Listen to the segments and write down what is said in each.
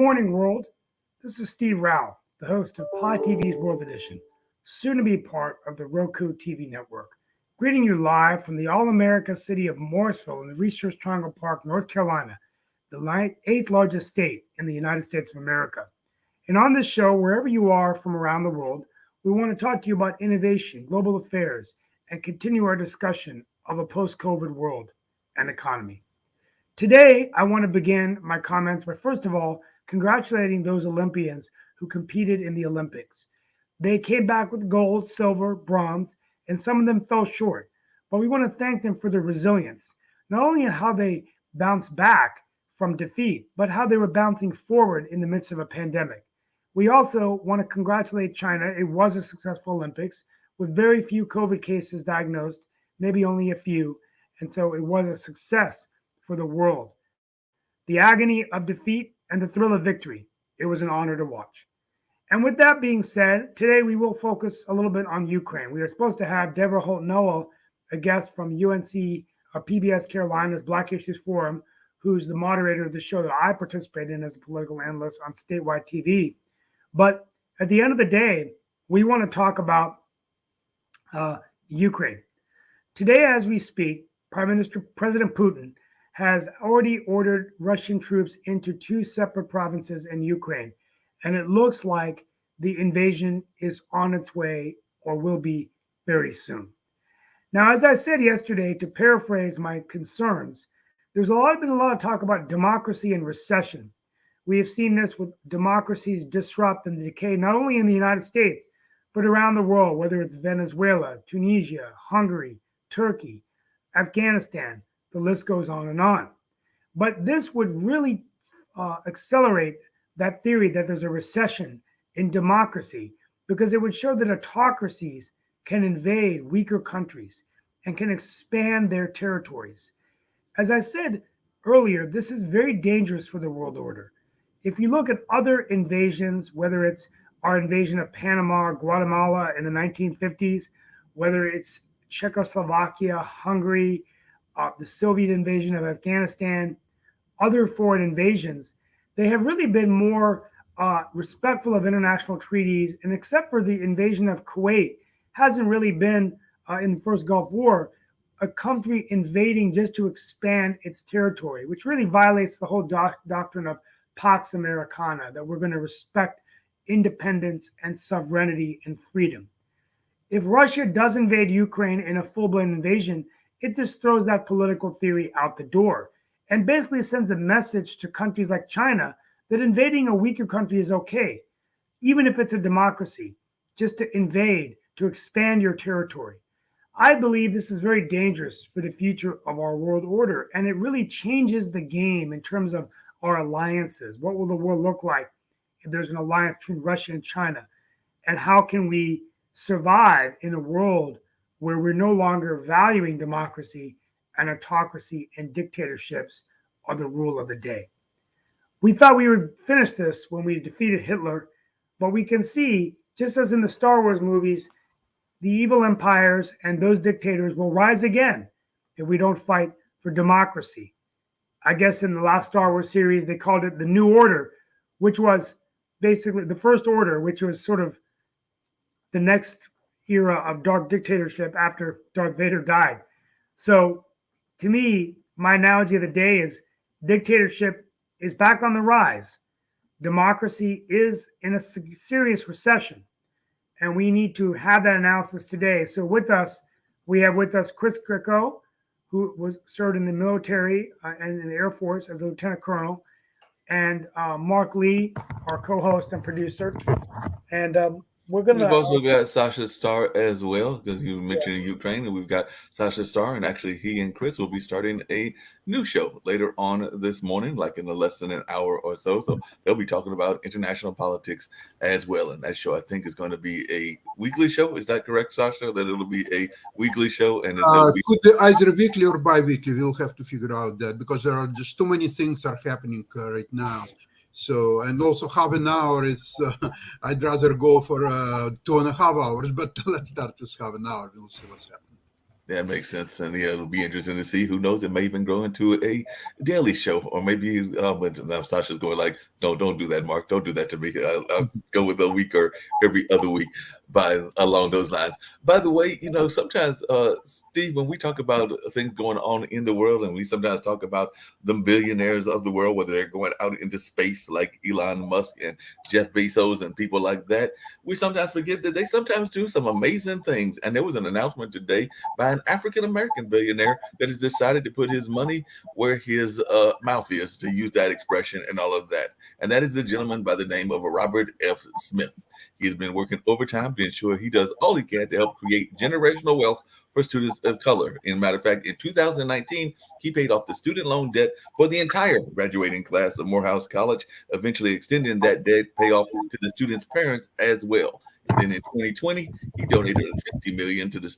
morning, world. This is Steve Rao, the host of Pod TV's World Edition, soon to be part of the Roku TV network. Greeting you live from the All-America city of Morrisville in the Research Triangle Park, North Carolina, the eighth largest state in the United States of America. And on this show, wherever you are from around the world, we want to talk to you about innovation, global affairs, and continue our discussion of a post-COVID world and economy. Today, I want to begin my comments by, first of all, congratulating those Olympians who competed in the Olympics. They came back with gold, silver, bronze, and some of them fell short. But we want to thank them for their resilience, not only in how they bounced back from defeat, but how they were bouncing forward in the midst of a pandemic. We also want to congratulate China. It was a successful Olympics with very few COVID cases diagnosed, maybe only a few. And so it was a success for the world. The agony of defeat and the thrill of victory. It was an honor to watch. And with that being said, today we will focus a little bit on Ukraine. We are supposed to have Deborah Holt-Noel, a guest from UNC PBS Carolina's Black Issues Forum, who's the moderator of the show that I participate in as a political analyst on statewide TV. But at the end of the day, we want to talk about Ukraine. Today, as we speak, President Putin has already ordered Russian troops into two separate provinces in Ukraine. And it looks like the invasion is on its way or will be very soon. Now, as I said yesterday, to paraphrase my concerns, there's been a lot of talk about democracy and recession. We have seen this with democracies disrupt and decay, not only in the United States, but around the world, whether it's Venezuela, Tunisia, Hungary, Turkey, Afghanistan. The list goes on and on. But this would really accelerate that theory that there's a recession in democracy, because it would show that autocracies can invade weaker countries and can expand their territories. As I said earlier, this is very dangerous for the world order. If you look at other invasions, whether it's our invasion of Panama or Guatemala in the 1950s, whether it's Czechoslovakia, Hungary, the Soviet invasion of Afghanistan, other foreign invasions, they have really been more respectful of international treaties. And except for the invasion of Kuwait, hasn't really been, in the first Gulf War, a country invading just to expand its territory, which really violates the whole doctrine of Pax Americana, that we're going to respect independence and sovereignty and freedom. If Russia does invade Ukraine in a full-blown invasion, it just throws that political theory out the door and basically sends a message to countries like China that invading a weaker country is okay, even if it's a democracy, just to invade, to expand your territory. I believe this is very dangerous for the future of our world order, and it really changes the game in terms of our alliances. What will the world look like if there's an alliance between Russia and China? And how can we survive in a world where we're no longer valuing democracy and autocracy and dictatorships are the rule of the day? We thought we would finish this when we defeated Hitler, but we can see, just as in the Star Wars movies, the evil empires and those dictators will rise again if we don't fight for democracy. I guess in the last Star Wars series, they called it the New Order, which was basically the First Order, which was sort of the next era of dark dictatorship after Darth Vader died. So to me, my analogy of the day is dictatorship is back on the rise. Democracy is in a serious recession, and we need to have that analysis today. So we have with us Chris Gricko, who served in the military and in the Air Force as a lieutenant colonel, and Mark Lee, our co-host and producer. And We've also got Sasha Starr as well, because you mentioned Ukraine, and we've got Sasha Starr, and actually he and Chris will be starting a new show later on this morning, like in less than an hour or so. So they'll be talking about international politics as well. And that show, I think, is going to be a weekly show. Is that correct, Sasha? That it'll be a weekly show? And it'll be could be either weekly or bi-weekly. We'll have to figure out that, because there are just too many things are happening right now. So, and also half an hour is, I'd rather go for 2.5 hours, but let's start with half an hour. We'll see what's happening. That makes sense, and yeah, it'll be interesting to see. Who knows? It may even grow into a daily show, or maybe. But now Sasha's going like, "No, don't do that, Mark. Don't do that to me. I'll go with a week or every other week." By along those lines. By the way, sometimes, Steve, when we talk about things going on in the world, and we sometimes talk about the billionaires of the world, whether they're going out into space like Elon Musk and Jeff Bezos and people like that, we sometimes forget that they sometimes do some amazing things. And there was an announcement today by an African American billionaire that has decided to put his money where his mouth is, to use that expression and all of that. And that is the gentleman by the name of Robert F. Smith. He has been working overtime to ensure he does all he can to help create generational wealth for students of color. In matter of fact, in 2019, he paid off the student loan debt for the entire graduating class of Morehouse College, eventually extending that debt payoff to the students' parents as well. And then in 2020, he donated $50 million to the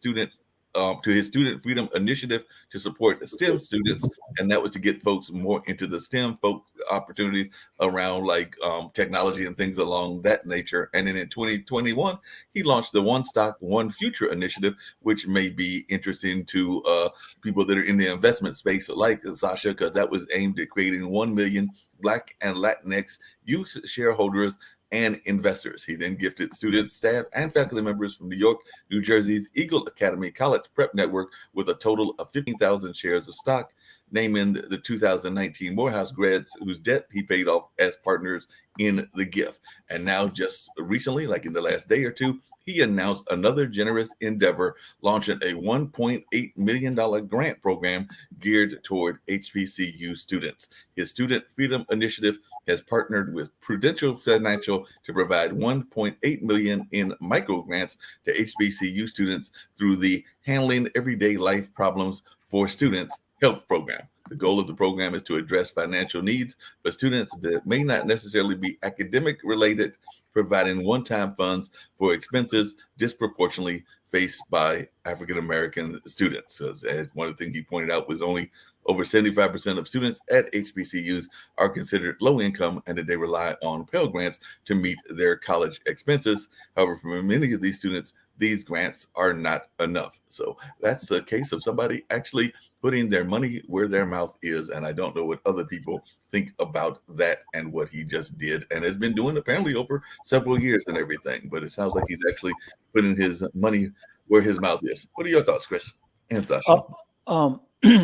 to his Student Freedom Initiative to support the STEM students, and that was to get folks more into the STEM folk opportunities around like technology and things along that nature. And then in 2021, he launched the One Stock, One Future initiative, which may be interesting to people that are in the investment space, like Sasha, because that was aimed at creating 1 million Black and Latinx youth shareholders and investors. He then gifted students, staff, and faculty members from New York, New Jersey's Eagle Academy College Prep Network with a total of 15,000 shares of stock, naming the 2019 Morehouse grads whose debt he paid off as partners in the gift. And now, just recently, like in the last day or two, he announced another generous endeavor, launching a $1.8 million grant program geared toward HBCU students. His Student Freedom Initiative has partnered with Prudential Financial to provide $1.8 million in micro grants to HBCU students through the Handling Everyday Life Problems for Students Health Program. The goal of the program is to address financial needs for students that may not necessarily be academic related, providing one-time funds for expenses disproportionately faced by African American students. As one of the things he pointed out was only over 75% of students at HBCUs are considered low income, and that they rely on Pell Grants to meet their college expenses. However, for many of these students, these grants are not enough. So that's a case of somebody actually putting their money where their mouth is. And I don't know what other people think about that and what he just did and has been doing apparently over several years and everything. But it sounds like he's actually putting his money where his mouth is. What are your thoughts, Chris and Sasha?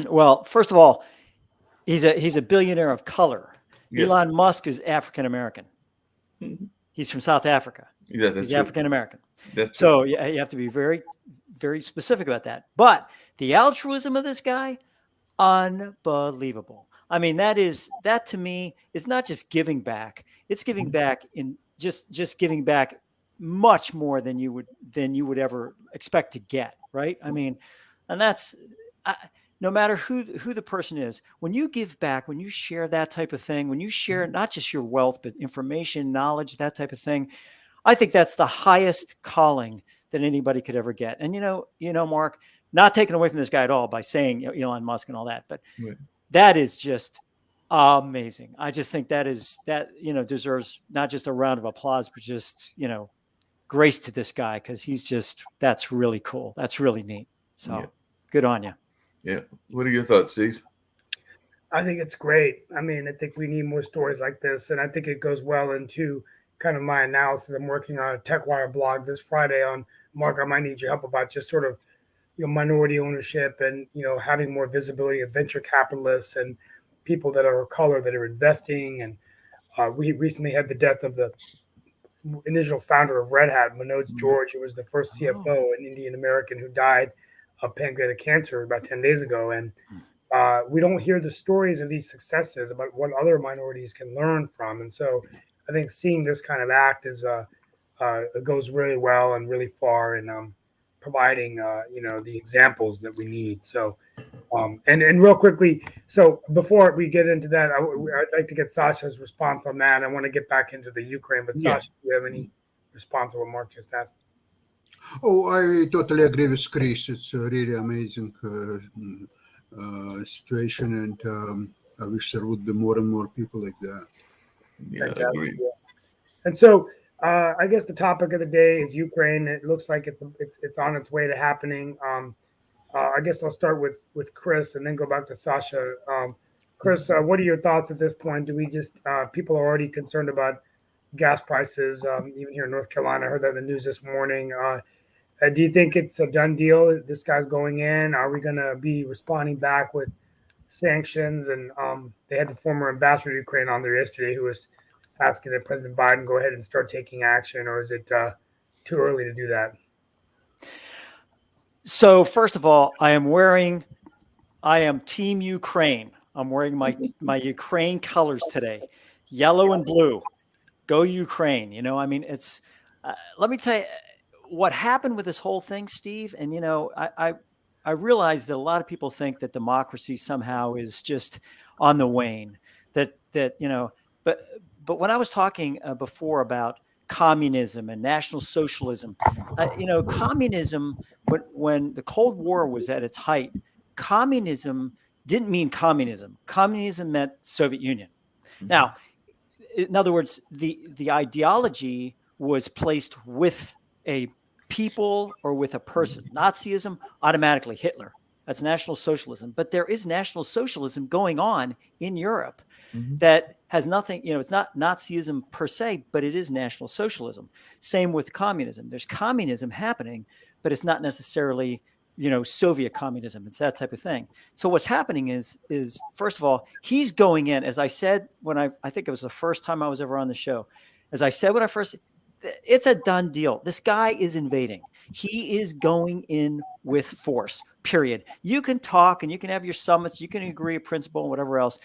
Well, first of all, he's a billionaire of color. Yes. Elon Musk is African American. He's from South Africa. Yeah, that's He's true. African American. That's So you have to be very, very specific about that. But the altruism of this guy, unbelievable. I mean, that to me is not just giving back. It's giving back in just giving back much more than you would ever expect to get. Right. I mean, and that's no matter who the person is, when you give back, when you share that type of thing, when you share not just your wealth, but information, knowledge, that type of thing, I think that's the highest calling that anybody could ever get. And, Mark, not taken away from this guy at all by saying Elon Musk and all that, but right. That is just amazing. I just think that deserves not just a round of applause, but just, grace to this guy. Cause that's really cool. That's really neat. So Good on you. Yeah. What are your thoughts, Steve? I think it's great. I mean, I think we need more stories like this. And I think it goes well into kind of my analysis. I'm working on a TechWire blog this Friday on, Mark, I might need your help about just sort of, minority ownership and, having more visibility of venture capitalists and people that are of color that are investing. And we recently had the death of the initial founder of Red Hat, Manoj George, who was the first CFO, an Indian American who died of pancreatic cancer about 10 days ago. And we don't hear the stories of these successes about what other minorities can learn from. And so I think seeing this kind of act it goes really well and really far in providing, the examples that we need. So, and real quickly, so before we get into that, I'd like to get Sasha's response on that. I want to get back into the Ukraine, but Sasha, do you have any response to what Mark just asked? Oh, I totally agree with Chris. It's a really amazing situation, and I wish there would be more and more people like that. Yeah, I agree. Yeah. And so I guess the topic of the day is Ukraine. It looks like it's on its way to happening. I guess I'll start with Chris and then go back to Sasha. Chris, what are your thoughts at this point? Do we just people are already concerned about gas prices, even here in North Carolina? I heard that in the news this morning. Do you think it's a done deal? This guy's going in. Are we going to be responding back with sanctions? And they had the former ambassador to Ukraine on there yesterday who was asking that President Biden go ahead and start taking action, or is it too early to do that? So first of all, I am Team Ukraine. I'm wearing my Ukraine colors today, yellow and blue. Go Ukraine. You know, I mean, it's. Let me tell you what happened with this whole thing, Steve. And you know, I realize that a lot of people think that democracy somehow is just on the wane. That you know, but when I was talking before about communism and national socialism, you know, communism when the Cold War was at its height, communism didn't mean communism. Communism meant Soviet Union. Now, in other words, the ideology was placed with a people or with a person. Nazism, automatically Hitler. That's National Socialism. But there is National Socialism going on in Europe that has nothing, you know, it's not Nazism per se, but it is National Socialism. Same with communism. There's communism happening, but it's not necessarily, you know, Soviet communism. It's that type of thing. So what's happening is first of all, he's going in, as I said, when I think it was the first time I was ever on the show, as I said, when I first, it's a done deal. This guy is invading. He is going in with force, period. You can talk and you can have your summits. You can agree a principle and whatever else.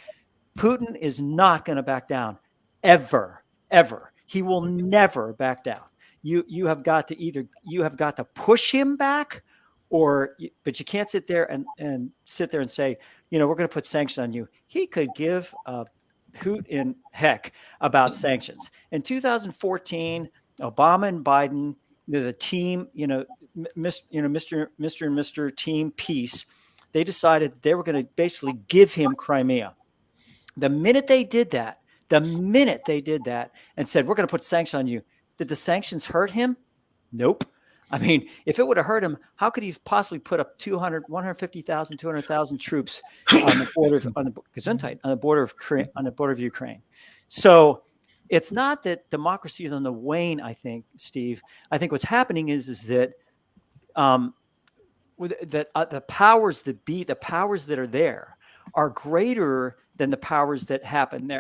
Putin is not going to back down ever, ever. He will never back down. You have got to push him back, but you can't sit there and say, you know, we're going to put sanctions on you. He could give a hoot in heck about sanctions. In 2014, Obama and Biden, the team, you know, Mr. and Mr. Team Peace, they decided that they were going to basically give him Crimea. The minute they did that and said, we're going to put sanctions on you, did the sanctions hurt him? Nope. I mean, if it would have hurt him, how could he possibly put up 150,000, 200,000 troops on the border of Ukraine? So it's not that democracy is on the wane, I think, Steve. I think what's happening is that the powers that be, the powers that are there, are greater than the powers that happen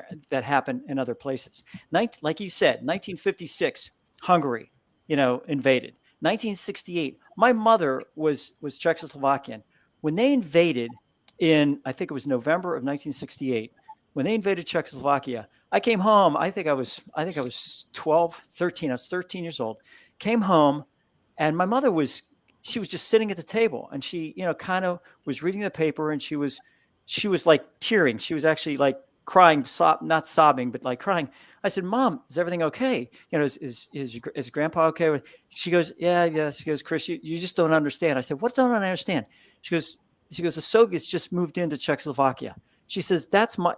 in other places. Like you said, 1956, Hungary, you know, invaded. 1968, my mother was Czechoslovakian. When they invaded in, I think it was November of 1968, when they invaded Czechoslovakia, I came home. I think I was 12, 13. I was 13 years old. Came home, and my mother was just sitting at the table, and she, you know, kind of was reading the paper, and she was like tearing. She was actually like crying, not sobbing, but like crying. I said, "Mom, is everything okay? You know, is Grandpa okay?" She goes, "Yeah." She goes, "Chris, you just don't understand." I said, "What don't I understand?" She goes, "The Soviets just moved into Czechoslovakia." She says, "That's my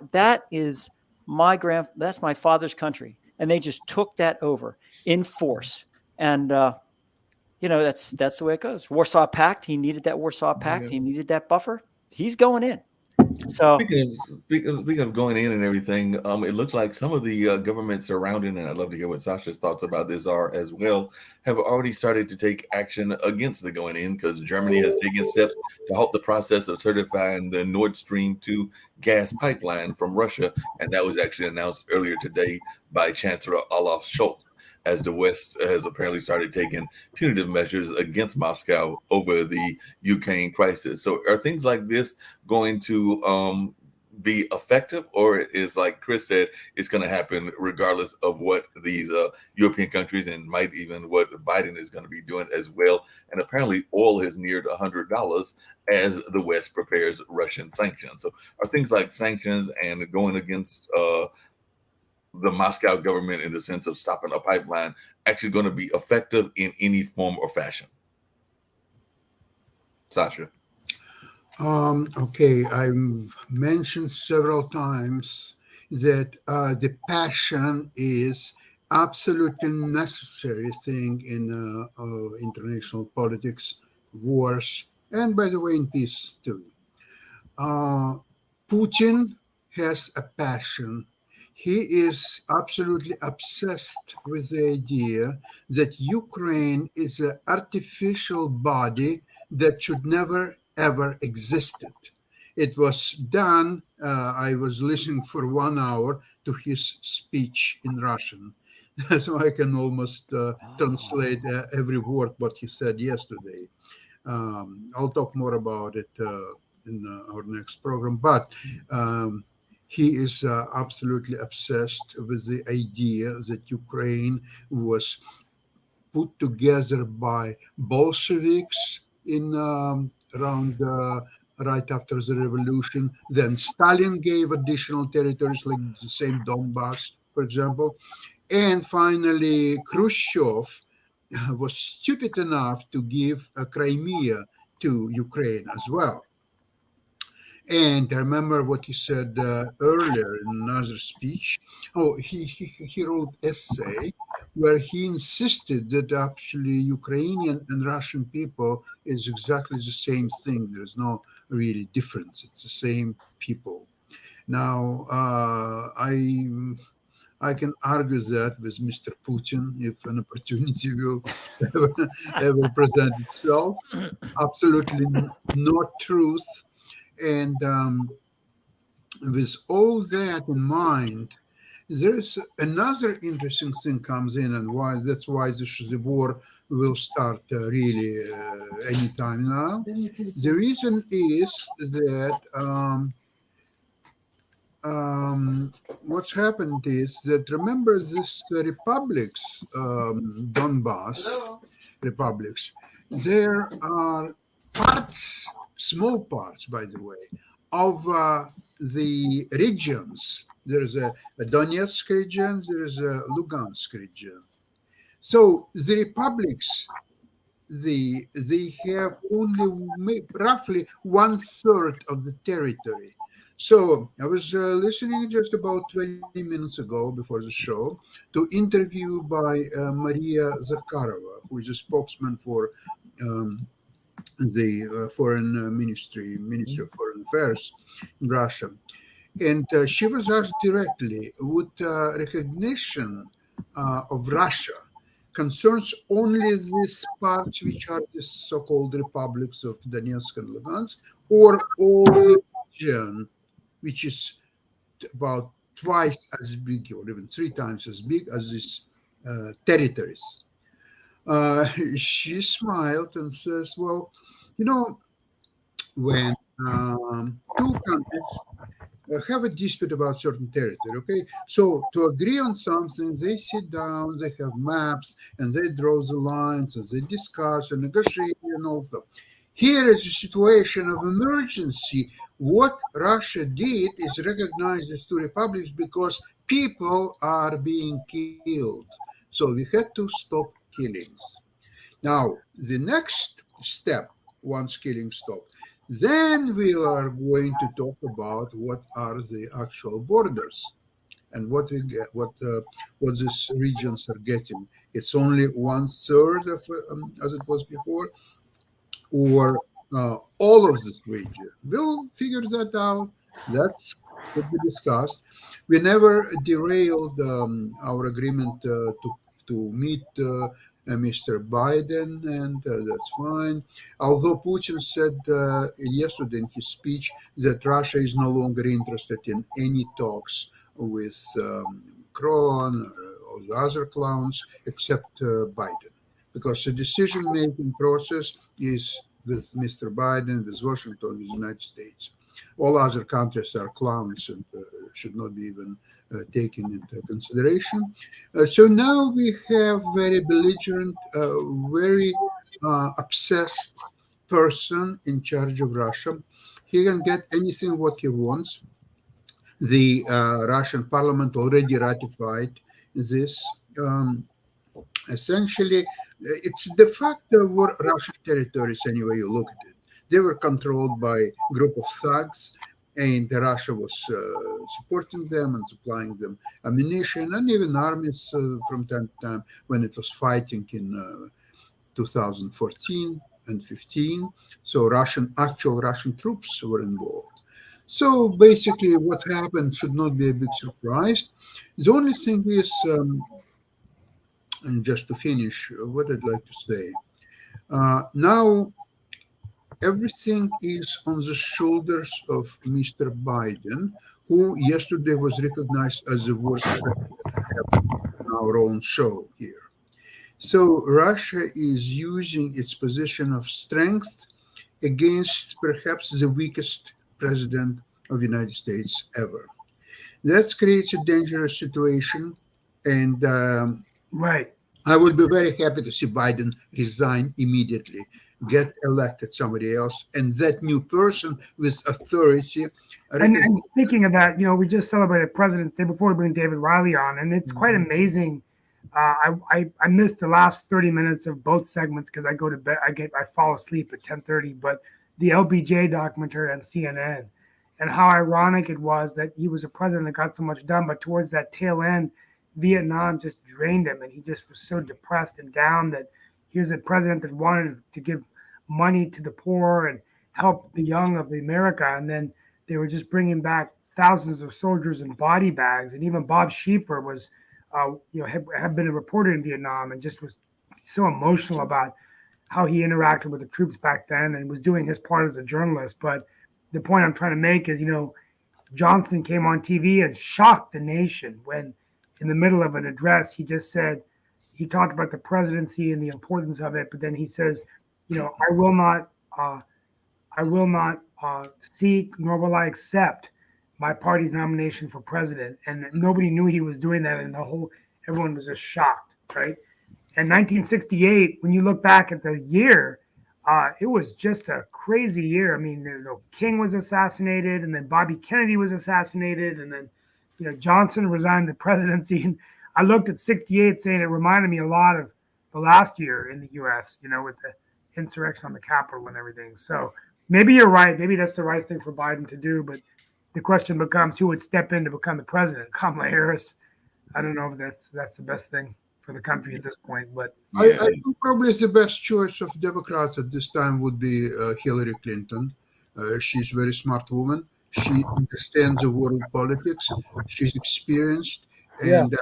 father's country, and they just took that over in force." And you know, that's the way it goes. Warsaw Pact. He needed that Warsaw Pact. He needed that buffer. He's going in. So speaking of going in and everything, it looks like some of the governments surrounding, and I'd love to hear what Sasha's thoughts about this are as well, have already started to take action against the going in, because Germany has taken steps to halt the process of certifying the Nord Stream 2 gas pipeline from Russia, and that was actually announced earlier today by Chancellor Olaf Scholz, as the West has apparently started taking punitive measures against Moscow over the Ukraine crisis. So are things like this going to be effective, or is, like Chris said, it's going to happen regardless of what these European countries and might even what Biden is going to be doing as well? And apparently oil has neared $100 as the West prepares Russian sanctions. So are things like sanctions and going against the Moscow government in the sense of stopping a pipeline actually going to be effective in any form or fashion? Sasha. Okay, I've mentioned several times that the passion is absolutely necessary thing in international politics, wars, and by the way, in peace too. Uh, Putin has a passion. He is absolutely obsessed with the idea that Ukraine is an artificial body that should never ever existed. It was done. I was listening for 1 hour to his speech in Russian, so I can almost translate every word what he said yesterday. I'll talk more about it in our next program. But he is absolutely obsessed with the idea that Ukraine was put together by Bolsheviks in around right after the revolution. Then Stalin gave additional territories like the same Donbass, for example. And finally, Khrushchev was stupid enough to give Crimea to Ukraine as well. And I remember what he said earlier in another speech. Oh, he wrote essay where he insisted that actually Ukrainian and Russian people is exactly the same thing. There is no really difference. It's the same people. Now, I can argue that with Mr. Putin if an opportunity will ever present itself. Absolutely not truth. And with all that in mind, there is another interesting thing comes in, and why that's why the war will start really anytime now. The reason is that what's happened is that remember this republics, Donbass republics, there are parts, small parts, by the way, of the regions. There's a Donetsk region, there's a Lugansk region. So the republics, they have only roughly 1/3 of the territory. So I was listening just about 20 minutes ago before the show to interview by Maria Zakharova, who is a spokesman for um, the foreign Ministry of Foreign Affairs in Russia. And she was asked directly, would recognition of Russia concerns only these parts which are the so-called republics of Donetsk and Lugansk, or all the region, which is about twice as big or even 3 times as big as these territories? Uh, she smiled and says, well, you know, when two countries have a dispute about certain territory, okay? So to agree on something, they sit down, they have maps, and they draw the lines, and they discuss and negotiate and all stuff. Here is a situation of emergency. What Russia did is recognize these two republics because people are being killed. So we had to stop killings. Now, the next step, once killing stop, then we are going to talk about what are the actual borders and what we get, what these regions are getting. It's only 1/3 of as it was before, or all of this region. We'll figure that out. That's could be discussed. We never derailed our agreement to meet Mr. Biden, and that's fine. Although Putin said yesterday in his speech that Russia is no longer interested in any talks with Macron or all the other clowns except Biden, because the decision-making process is with Mr. Biden, with Washington, with the United States. All other countries are clowns and should not be even taken into consideration. So now we have very belligerent, very obsessed person in charge of Russia. He can get anything what he wants. The Russian parliament already ratified this. Essentially, it's de facto were Russian territories anyway you look at it. They were controlled by a group of thugs, and Russia was supporting them and supplying them ammunition and even armies from time to time when it was fighting in 2014. and 15. So actual Russian troops were involved. So basically, what happened should not be a big surprise. The only thing is, and just to finish, what I'd like to say. Now, everything is on the shoulders of Mr. Biden, who yesterday was recognized as the worst president ever in our own show here. So Russia is using its position of strength against perhaps the weakest president of the United States ever. That creates a dangerous situation, and Right. I would be very happy to see Biden resign immediately, get elected somebody else, and that new person with authority. And speaking of that, we just celebrated President's Day before we bring David Riley on, and it's quite amazing. I missed the last 30 minutes of both segments because I go to bed. I fall asleep at 10:30. But the LBJ documentary on CNN, and how ironic it was that he was a president that got so much done, but towards that tail end, Vietnam just drained him, and he just was so depressed and down that he was a president that wanted to give money to the poor and help the young of America, and then they were just bringing back thousands of soldiers in body bags, and even Bob Schieffer was, had been a reporter in Vietnam and just was so emotional about how he interacted with the troops back then and was doing his part as a journalist. But the point I'm trying to make is, Johnson came on TV and shocked the nation when, in the middle of an address, he just said he talked about the presidency and the importance of it, but then he says, I will not. I will not seek nor will I accept my party's nomination for president. And nobody knew he was doing that, and everyone was just shocked, right? And 1968, when you look back at the year, it was just a crazy year. I mean, King was assassinated, and then Bobby Kennedy was assassinated, and then Johnson resigned the presidency. And I looked at 68, saying it reminded me a lot of the last year in the U.S. With the insurrection on the Capitol and everything. So maybe you're right. Maybe that's the right thing for Biden to do. But the question becomes, who would step in to become the president? Kamala Harris. I don't know if that's the best thing for the country at this point. But I think probably the best choice of Democrats at this time would be Hillary Clinton. She's a very smart woman. She understands the world politics. She's experienced. And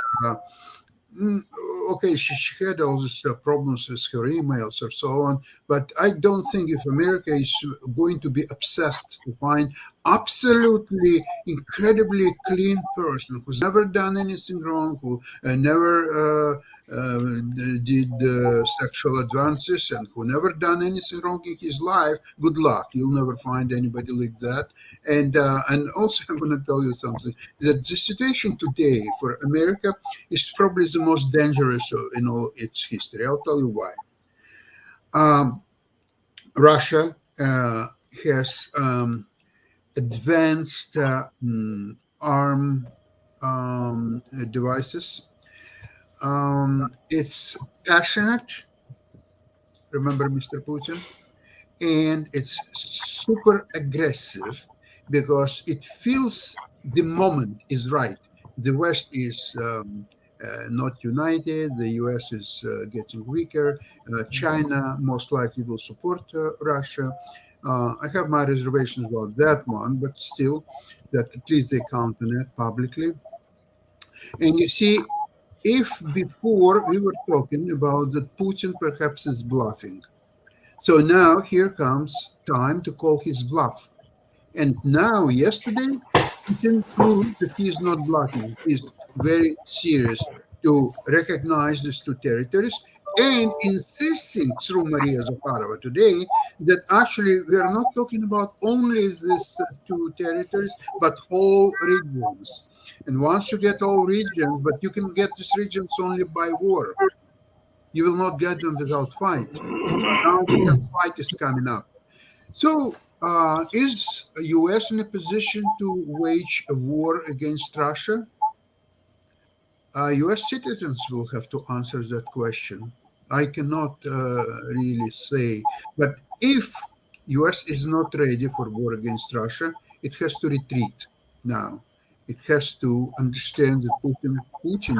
okay, she had all these problems with her emails or so on, but I don't think if America is going to be obsessed to find absolutely incredibly clean person who's never done anything wrong, who never did sexual advances, and who never done anything wrong in his life, good luck. You'll never find anybody like that. And also, I'm going to tell you something, that the situation today for America is probably the most dangerous in all its history. I'll tell you why. Russia has advanced arm devices. It's passionate, remember Mr. Putin, and it's super aggressive because it feels the moment is right. The West is not united. The US is getting weaker. China most likely will support Russia. I have my reservations about that one, but still, that at least they count on it publicly. And you see, if before we were talking about that Putin perhaps is bluffing, so now here comes time to call his bluff. And now, yesterday, Putin proved that he is not bluffing. He's very serious to recognize these two territories and insisting through Maria Zakharova today that actually we are not talking about only these two territories, but whole regions. And once you get all regions, but you can get these regions only by war. You will not get them without fight. Now the fight is coming up. So is the U.S. in a position to wage a war against Russia? U.S. citizens will have to answer that question. I cannot really say. But if U.S. is not ready for war against Russia, it has to retreat now. It has to understand that Putin,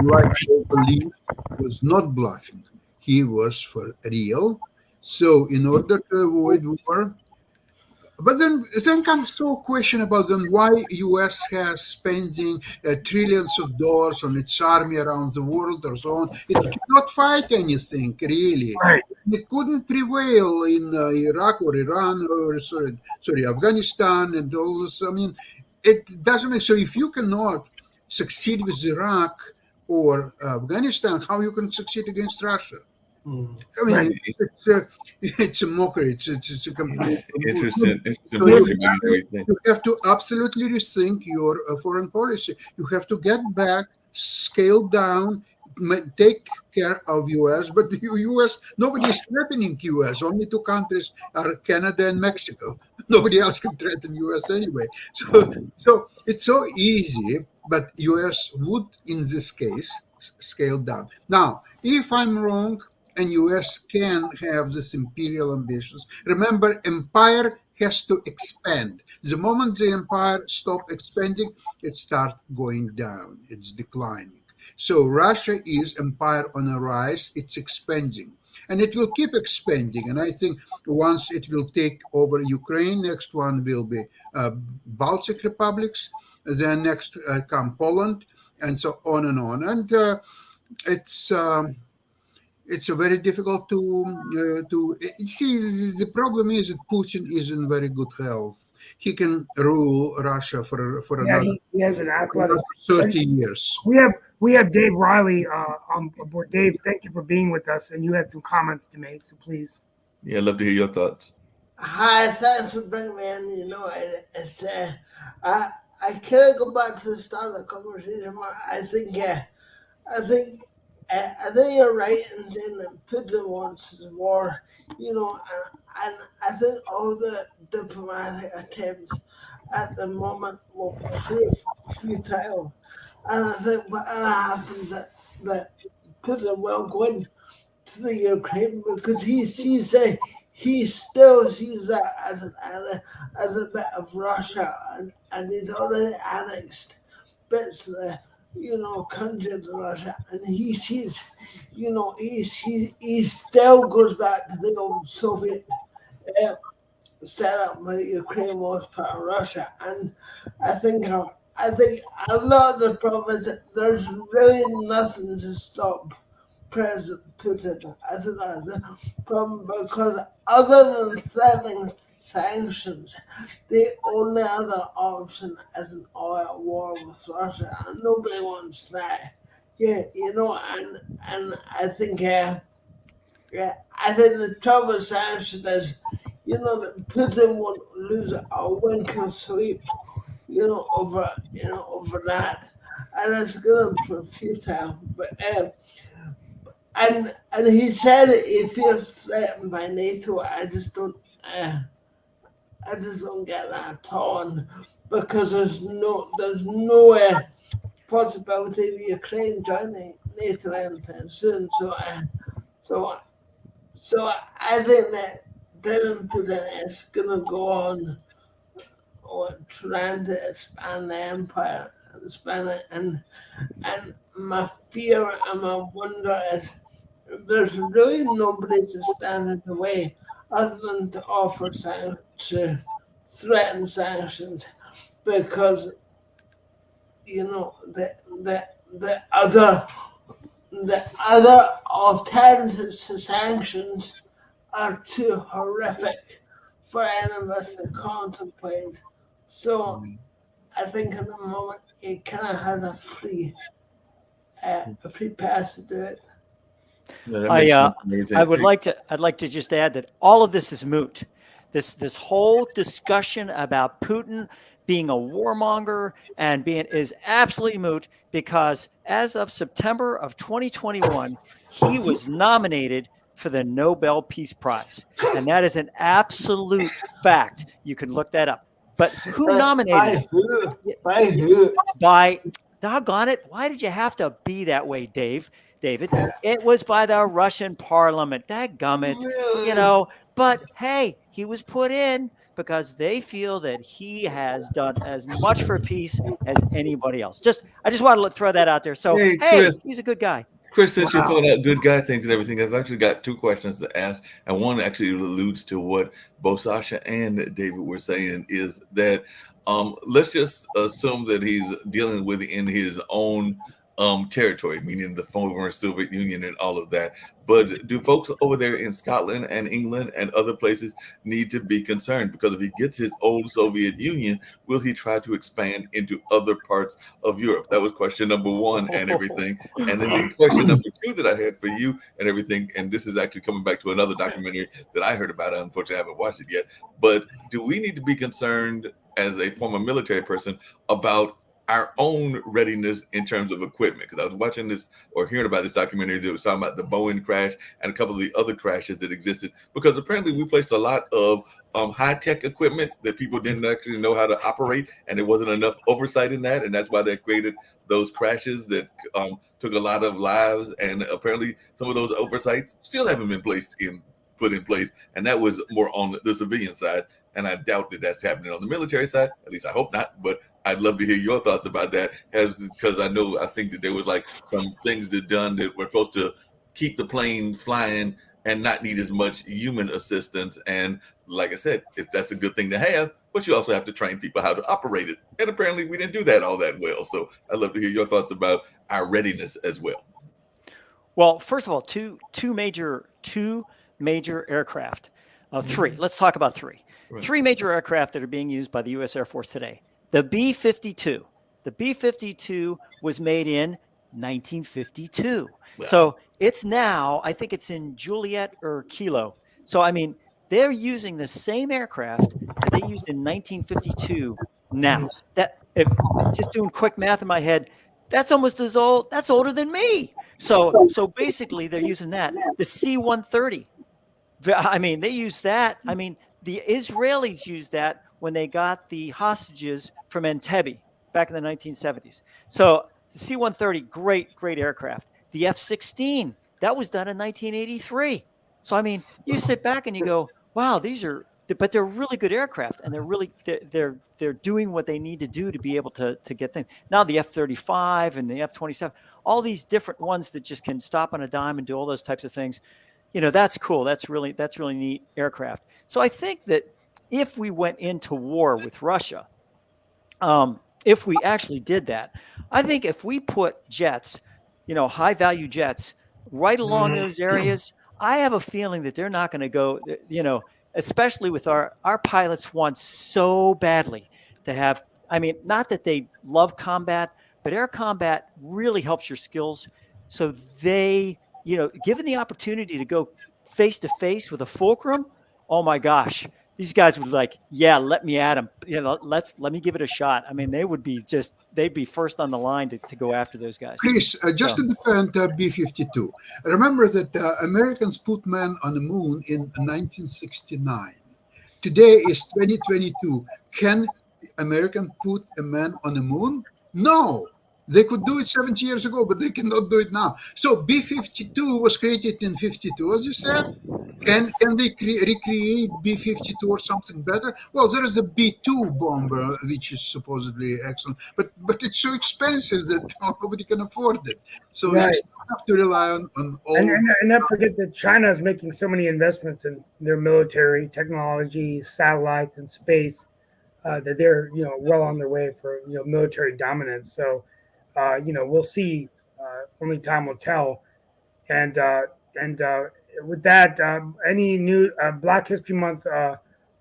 like they believe, was not bluffing. He was for real. So in order to avoid war, but then comes the question about then why U.S. has spending trillions of dollars on its army around the world or so on. It cannot fight anything really. Right. It couldn't prevail in Iraq or Iran or sorry Afghanistan and all this. I mean, it doesn't make so. If you cannot succeed with Iraq or Afghanistan, how you can succeed against Russia? I mean, Right. it's a mockery. It's a complete. Interesting So portion of everything. you have to absolutely rethink your foreign policy. You have to get back, scale down, take care of U.S. But the U.S. nobody is threatening U.S. Only two countries are Canada and Mexico. Nobody else can threaten U.S. anyway. So it's so easy. But U.S. would, in this case, scale down. Now, if I'm wrong, and U.S. can have this imperial ambitions. Remember, empire has to expand. The moment the empire stop expanding, it starts going down. It's declining. So Russia is empire on a rise. It's expanding. And it will keep expanding. And I think once it will take over Ukraine, next one will be Baltic republics. Then next come Poland, and so on and on. And it's a very difficult to see. The problem is that Putin is in very good health. He can rule Russia for Yeah, another he has an athletic. 30 years. We have Dave Riley on board. Dave, thank you for being with us, and you had some comments to make, so please. Yeah, I'd love to hear your thoughts. Hi, thanks for bringing me in. You know, it's I can't go back to the start of the conversation. I think you're right in saying that Putin wants war. You know, and I think all the diplomatic attempts at the moment will prove futile. And I think what happens that Putin will go in to the Ukraine because he still sees that as a bit of Russia, and he's already annexed bits of the countries of Russia, and he sees he still goes back to the old Soviet setup where Ukraine was part of Russia, and I think a lot of the problem is that there's really nothing to stop President Putin. I think that's a problem because other than threatening sanctions, the only other option is an oil war with Russia, and nobody wants that. Yeah, and I think the trouble with sanctions is, that Putin won't lose a wink of sleep, over that, and it's going to prove futile. But and he said he feels threatened by NATO. I just don't get that at all, and because there's no possibility of Ukraine joining NATO anytime soon. So I think that President Putin is going to go on trying to expand the empire and expand it, and my fear and my wonder is there's really nobody to stand in the way other than to offer to threaten sanctions, because the other alternatives to sanctions are too horrific for any of us to contemplate. So I think at the moment it kind of has a free pass to do it. Yeah, I'd like to just add that all of this is moot. This whole discussion about Putin being a warmonger and is absolutely moot, because as of September of 2021, he was nominated for the Nobel Peace Prize, and that is an absolute fact. You can look that up. But who nominated him? By who? By, doggone it, why did you have to be that way, David? It was by the Russian parliament. Dadgummit, But hey, he was put in because they feel that he has done as much for peace as anybody else. I just want to throw that out there. So, hey, Chris, he's a good guy. Chris, since you're Wow. throwing out good guy things and everything, I've actually got two questions to ask, and one actually alludes to what both Sasha and David were saying. Is that let's just assume that he's dealing with in his own territory, meaning the former Soviet Union and all of that. But do folks over there in Scotland and England and other places need to be concerned? Because if he gets his old Soviet Union, will he try to expand into other parts of Europe? That was question number one and everything. And then the question number two that I had for you and everything, and this is actually coming back to another documentary that I heard about. Unfortunately, I haven't watched it yet. But do we need to be concerned as a former military person about our own readiness in terms of equipment? Because I was watching this or hearing about this documentary that was talking about the Boeing crash and a couple of the other crashes that existed, because apparently we placed a lot of high-tech equipment that people didn't actually know how to operate, and there wasn't enough oversight in that, and that's why they created those crashes that took a lot of lives. And apparently some of those oversights still haven't been put in place, and that was more on the civilian side. And I doubt that that's happening on the military side. At least I hope not. But I'd love to hear your thoughts about that, because I think that there was like some things that done that were supposed to keep the plane flying and not need as much human assistance. And like I said, if that's a good thing to have, but you also have to train people how to operate it. And apparently we didn't do that all that well. So I'd love to hear your thoughts about our readiness as well. Well, first of all, two major aircraft. Three. Let's talk about three. Right. Three major aircraft that are being used by the U.S. Air Force today. The B-52. The B-52 was made in 1952. Wow. So it's now, I think it's in Juliet or Kilo. So, I mean, they're using the same aircraft that they used in 1952 now. That, if just doing quick math in my head, that's almost as old. That's older than me. So basically, they're using that. The C-130. I mean, they use that. I mean, the Israelis used that when they got the hostages from Entebbe back in the 1970s. So the C-130, great aircraft. The F-16, that was done in 1983. So, I mean, you sit back and you go, wow, but they're really good aircraft, and they're doing what they need to do to be able to get things. Now the F-35 and the F-27, all these different ones that just can stop on a dime and do all those types of things. You know, that's cool. That's really neat aircraft. So I think that if we went into war with Russia, if we actually did that, I think if we put jets, high value jets right along those areas, I have a feeling that they're not going to go, especially with our pilots want so badly to have, I mean, not that they love combat, but air combat really helps your skills. So they, given the opportunity to go face to face with a fulcrum, oh my gosh, these guys would like, yeah, let me at them. Let me give it a shot. I mean, they'd be first on the line to go after those guys. Chris, just to defend B-52, remember that Americans put men on the moon in 1969. Today is 2022. Can American put a man on the moon? No. They could do it 70 years ago, but they cannot do it now. So B-52 was created in 52, as you said. Can they recreate B-52 or something better? Well, there is a B-2 bomber, which is supposedly excellent, but it's so expensive that nobody can afford it. So Right. you still have to rely on all. And not forget that China is making so many investments in their military technology, satellites, and space that they're well on their way for military dominance. So we'll see. Only time will tell. And with that, any new Black History Month,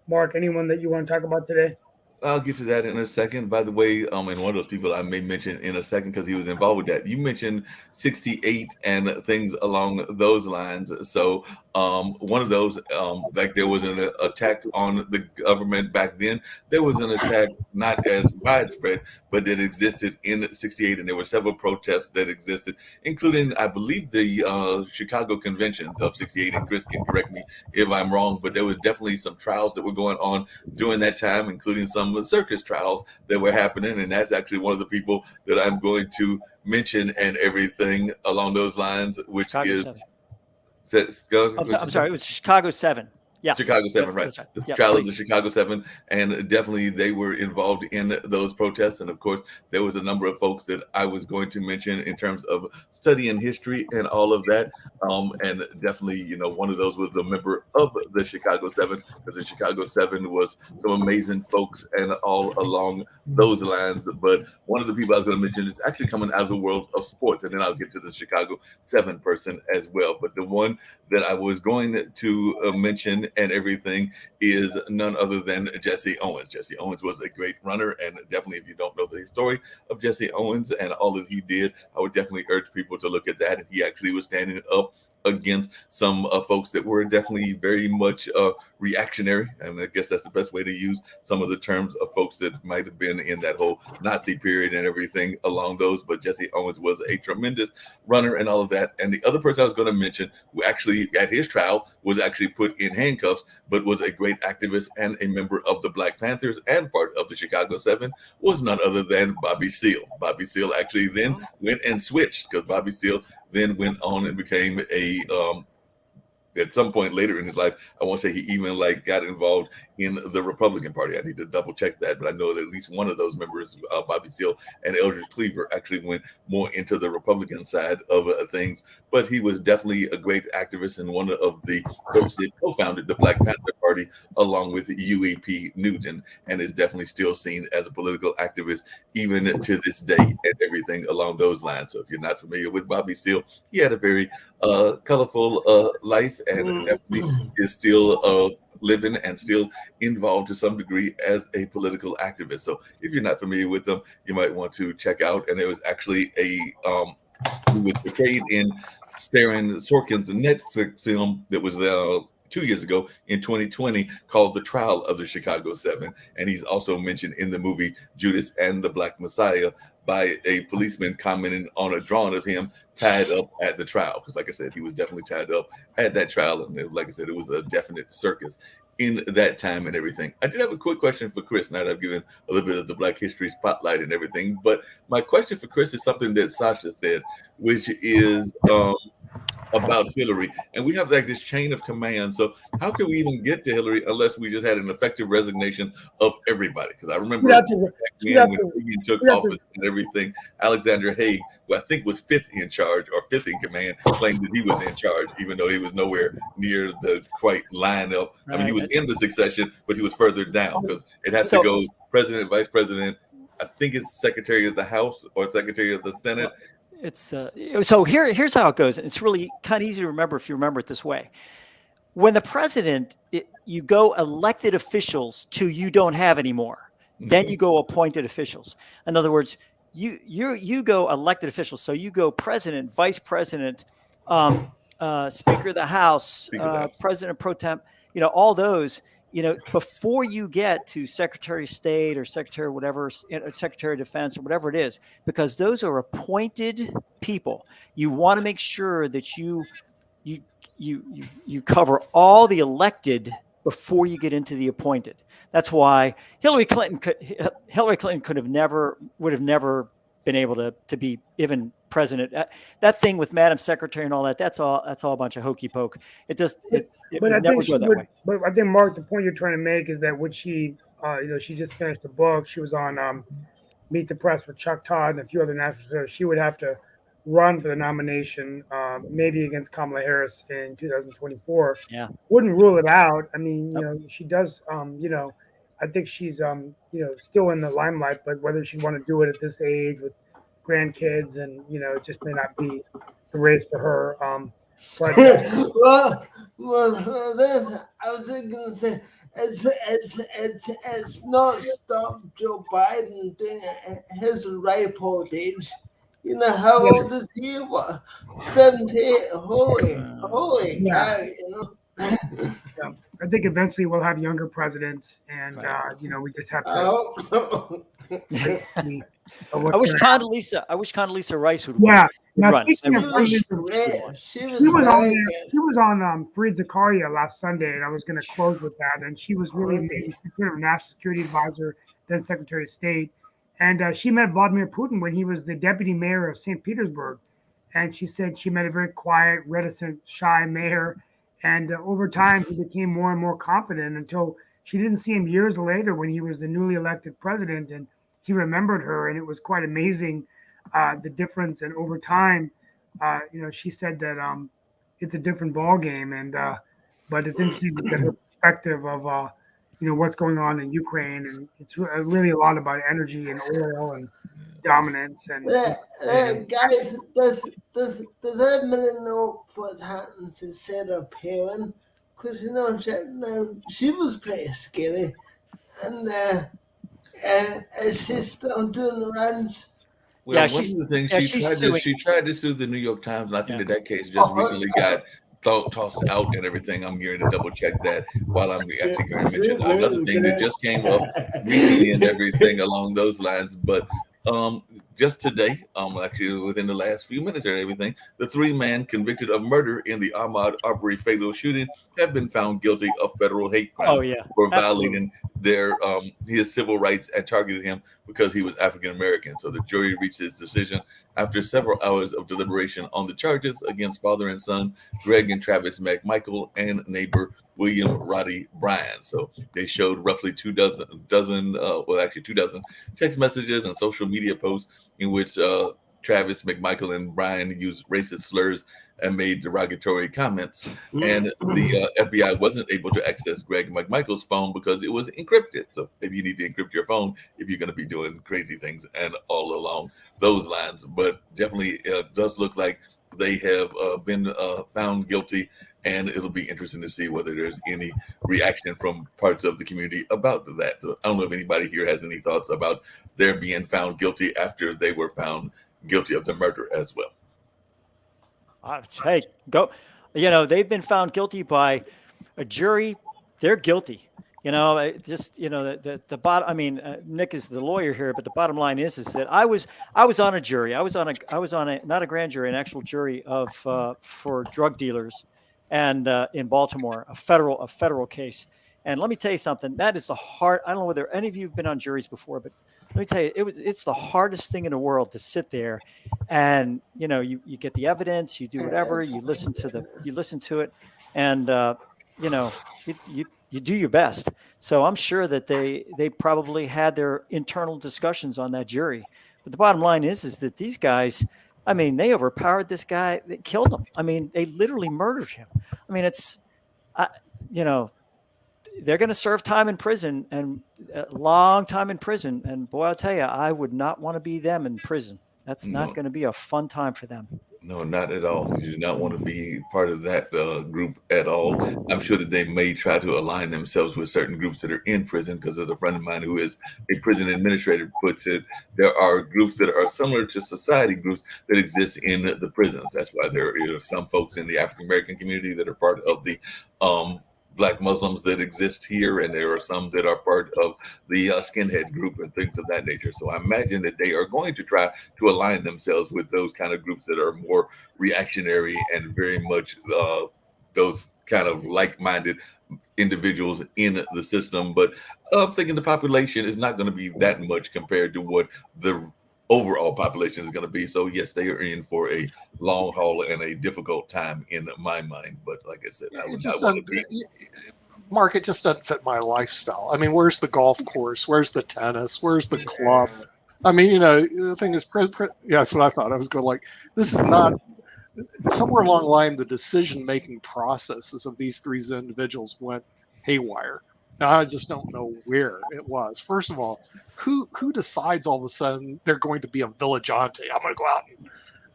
Mark? Anyone that you want to talk about today? I'll get to that in a second. By the way, and one of those people I may mention in a second because he was involved with that. You mentioned 68 and things along those lines. So one of those, like there was an attack on the government back then. There was an attack not as widespread, but that existed in 68, and there were several protests that existed, including, I believe, the Chicago conventions of 68. And Chris can correct me if I'm wrong, but there was definitely some trials that were going on during that time, including some circus trials that were happening. And that's actually one of the people that I'm going to mention and everything along those lines, which Chicago is 7. I'm sorry, it was Chicago 7. Yeah. Chicago 7, right? That's right. The Yeah, trial of the please. Chicago 7. And definitely they were involved in those protests. And of course, there was a number of folks that I was going to mention in terms of studying history and all of that. And definitely, one of those was a member of the Chicago 7, because the Chicago 7 was some amazing folks and all along those lines. But one of the people I was going to mention is actually coming out of the world of sports. And then I'll get to the Chicago 7 person as well. But the one that I was going to mention and everything is none other than Jesse Owens. Jesse Owens was a great runner, and definitely, if you don't know the story of Jesse Owens and all that he did, I would definitely urge people to look at that. And he actually was standing up against some folks that were definitely very much reactionary, and I guess that's the best way to use some of the terms of folks that might have been in that whole Nazi period and everything along those. But Jesse Owens was a tremendous runner and all of that. And the other person I was going to mention, who actually at his trial was actually put in handcuffs, but was a great activist and a member of the Black Panthers and part of the Chicago 7, was none other than Bobby Seale. Bobby Seale actually then went and switched, because Bobby Seale then went on and became at some point later in his life, I won't say he even got involved in the Republican Party. I need to double check that, but I know that at least one of those members, Bobby Seale and Eldridge Cleaver, actually went more into the Republican side of things. But he was definitely a great activist and one of the folks that co-founded the Black Panther Party along with UAP Newton, and is definitely still seen as a political activist even to this day and everything along those lines. So if you're not familiar with Bobby Seale, he had a very colorful life, and definitely is still living and still involved to some degree as a political activist. So if you're not familiar with them, you might want to check out. And there was actually he was portrayed in Aaron Sorkin's Netflix film that was 2 years ago in 2020 called The Trial of the Chicago 7. And he's also mentioned in the movie Judas and the Black Messiah by a policeman commenting on a drawing of him tied up at the trial. Because like I said, he was definitely tied up at that trial. And like I said, it was a definite circus in that time and everything. I did have a quick question for Chris. Now that I've given a little bit of the Black history spotlight and everything, but my question for Chris is something that Sasha said, which is about Hillary. And we have this chain of command. So how can we even get to Hillary unless we just had an effective resignation of everybody? Because I remember back then when Reagan took office and everything, Alexander Haig, who I think was fifth in charge or fifth in command, claimed that he was in charge, even though he was nowhere near the quite lineup. I mean, he was in the succession, but he was further down because it has to go president, vice president. I think it's Secretary of the House or Secretary of the Senate. It's so here's how it goes. It's really kind of easy to remember if you remember it this way. When the president, you go elected officials to you don't have anymore. Then you go appointed officials. In other words, you go elected officials. So you go president, vice president, Speaker of the House, President pro temp. All those. Before you get to Secretary of State or Secretary of whatever, Secretary of Defense or whatever it is, because those are appointed people. You want to make sure that you cover all the elected before you get into the appointed. That's why Hillary Clinton would have never been able to be even president. That thing with Madam Secretary and all that, that's all a bunch of hokey poke. It but I never think go that way. But I think, Mark, the point you're trying to make is that when she, she just finished a book. She was on Meet the Press with Chuck Todd and a few other national shows. She would have to run for the nomination, maybe against Kamala Harris in 2024. Yeah, wouldn't rule it out. I mean, she does. I think she's still in the limelight, but whether she'd want to do it at this age with grandkids and it just may not be the race for her. But well, then I was just gonna say it's not stopped Joe Biden doing his ripe old age. You know how old is he? What, 78? Holy cow! I think eventually we'll have younger presidents, and we just have to. I wish Condoleezza Rice would. Yeah. Now, run. Speaking of presidents, she was on Fareed Zakaria last Sunday, and I was going to close with that. And she was really amazing. She's sort of National Security Advisor, then Secretary of State. And she met Vladimir Putin when he was the deputy mayor of St. Petersburg. And she said she met a very quiet, reticent, shy mayor. And over time, he became more and more confident until she didn't see him years later when he was the newly elected president, and he remembered her, and it was quite amazing the difference. And over time, she said that it's a different ball game, and but it's interesting to get her perspective of what's going on in Ukraine, and it's really a lot about energy and oil and dominance and Guys, does anybody know what happened to Sarah Palin? Because she was pretty scary, and she's still doing the rounds. Well, Yeah, one she's of the things yeah, she's suing. she tried to sue the New York Times, and I think Yeah. that case just recently got tossed out and everything. I'm going to double check that while I'm actually going to mention another thing that just came up recently and everything along those lines. But just today, actually within the last few minutes and everything, the 3-man convicted of murder in the Ahmaud Arbery fatal shooting have been found guilty of federal hate crimes Oh yeah, for absolutely. violating his civil rights and targeted him because he was African American. So the jury reached its decision after several hours of deliberation on the charges against father and son Greg and Travis McMichael and neighbor William Roddy Bryan. So they showed roughly 24 text messages and social media posts in which Travis McMichael and Bryan used racist slurs and made derogatory comments. And the FBI wasn't able to access Greg McMichael's phone because it was encrypted. So maybe you need to encrypt your phone if you're going to be doing crazy things and all along those lines. But definitely does look like they have been found guilty, and it'll be interesting to see whether there's any reaction from parts of the community about that. So I don't know if anybody here has any thoughts about their being found guilty after they were found guilty of the murder as well. Hey, go. They've been found guilty by a jury. They're guilty. The bottom. I mean, Nick is the lawyer here, but the bottom line is that I was on a jury. I was on a not a grand jury, an actual jury of for drug dealers, and in Baltimore, a federal case. And let me tell you something. That is the hard. I don't know whether any of you have been on juries before, but let me tell you, it's the hardest thing in the world to sit there, and you get the evidence, you do whatever, you listen to it, and you do your best. So I'm sure that they probably had their internal discussions on that jury. But the bottom line is that these guys, I mean, they overpowered this guy, they killed him. I mean, they literally murdered him. I mean, they're going to serve time in prison, and a long time in prison. And boy, I'll tell you, I would not want to be them in prison. That's not going to be a fun time for them. No, not at all. You do not want to be part of that group at all. I'm sure that they may try to align themselves with certain groups that are in prison, because as a friend of mine who is a prison administrator puts it, there are groups that are similar to society groups that exist in the prisons. That's why there are some folks in the African American community that are part of the Black Muslims that exist here, and there are some that are part of the skinhead group and things of that nature. So I imagine that they are going to try to align themselves with those kind of groups that are more reactionary and very much those kind of like-minded individuals in the system. But I'm thinking the population is not going to be that much compared to what the overall population is going to be. So yes, they are in for a long haul and a difficult time in my mind. But like I said, I would not want to be. Mark, it just doesn't fit my lifestyle. I mean, where's the golf course? Where's the tennis? Where's the club? I mean, the thing is, yeah, that's what I thought. I was going like, this is not somewhere along the line. The decision-making processes of these three individuals went haywire. Now, I just don't know where it was. First of all, who decides all of a sudden they're going to be a vigilante? I'm going to go out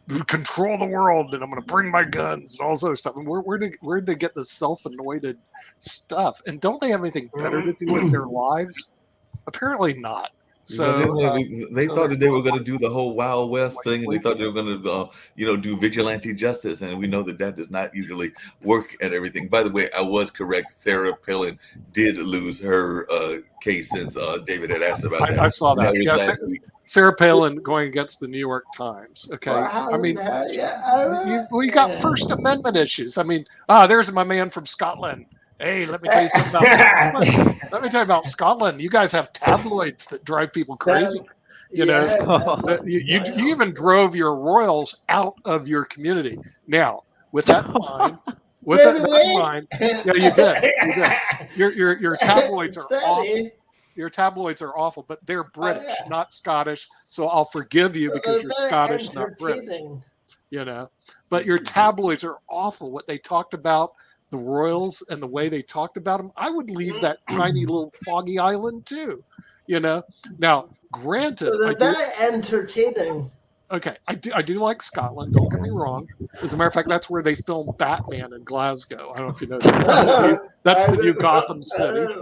and control the world, and I'm going to bring my guns and all this other stuff. And where did they get this self-anointed stuff? And don't they have anything better to do with their lives? Apparently not. So they thought that they were going to do the whole Wild West thing, and they thought they were going to, do vigilante justice, and we know that does not usually work and everything. By the way, I was correct. Sarah Palin did lose her case since David had asked about that. I saw that. Yes, Sarah Palin going against the New York Times. Okay, I mean, we got First Amendment issues. I mean, there's my man from Scotland. Hey, let me tell you something about Scotland. You guys have tabloids that drive people crazy. You even drove your royals out of your community. Now, with that in mind, With that in mind, yeah, you did. Your tabloids are awful. Your tabloids are awful, but they're British, not Scottish. So I'll forgive you because you're Scottish, not British. You know, but your tabloids are awful. What they talked about the royals and the way they talked about them, I would leave that tiny little foggy island too. You know, now granted, they're very entertaining. Okay, I do like Scotland. Don't get me wrong. As a matter of fact, that's where they filmed Batman in Glasgow. I don't know if you know that. That's the new Gotham City.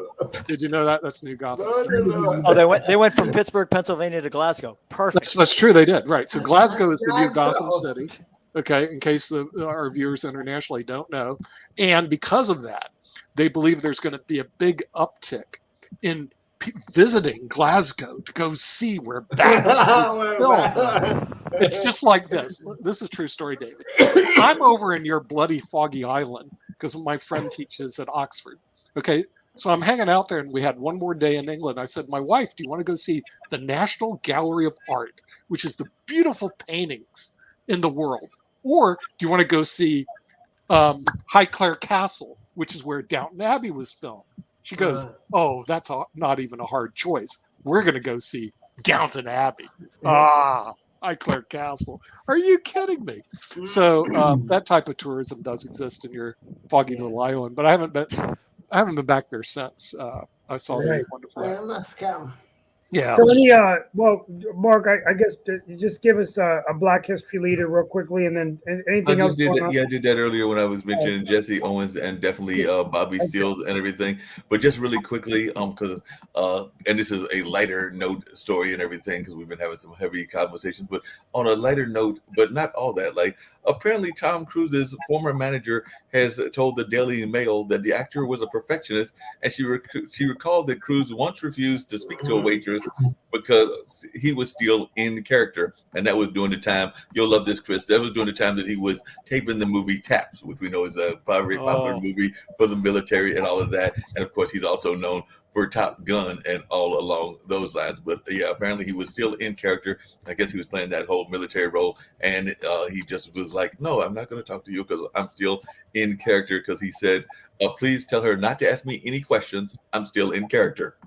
Did you know that? That's the new Gotham City. Oh, they went from Pittsburgh, Pennsylvania to Glasgow. Perfect. That's true. They did. Right. So Glasgow is the new Gotham City. Okay, in case our viewers internationally don't know, and because of that, they believe there's going to be a big uptick in visiting Glasgow to go see where Batman was filmed. It's just like this. This is a true story, David. I'm over in your bloody foggy island because my friend teaches at Oxford. Okay, so I'm hanging out there, and we had one more day in England. I said, my wife, do you want to go see the National Gallery of Art, which is the beautiful paintings in the world? Or do you want to go see Highclere Castle, which is where Downton Abbey was filmed? She goes, oh, that's not even a hard choice. We're going to go see Downton Abbey. Highclere Castle. Are you kidding me? So that type of tourism does exist in your foggy little island, but I haven't been back there since. I saw the wonderful. Yeah. So well, Mark, I guess you just give us a Black History leader real quickly, and then anything else. I did that earlier when I was mentioning Jesse Owens and definitely Bobby Seals and everything. But just really quickly, because and this is a lighter note story and everything, because we've been having some heavy conversations. But on a lighter note, but not all that. Like apparently, Tom Cruise's former manager has told the Daily Mail that the actor was a perfectionist, and she recalled that Cruise once refused to speak to a waitress because he was still in character, and that was during the time. You'll love this, Chris. That was during the time that he was taping the movie Taps, which we know is a very popular movie for the military and all of that. And of course, he's also known for Top Gun and all along those lines. But yeah, apparently he was still in character. I guess he was playing that whole military role, and he just was like, "No, I'm not going to talk to you because I'm still in character." Because he said, "Please tell her not to ask me any questions. I'm still in character."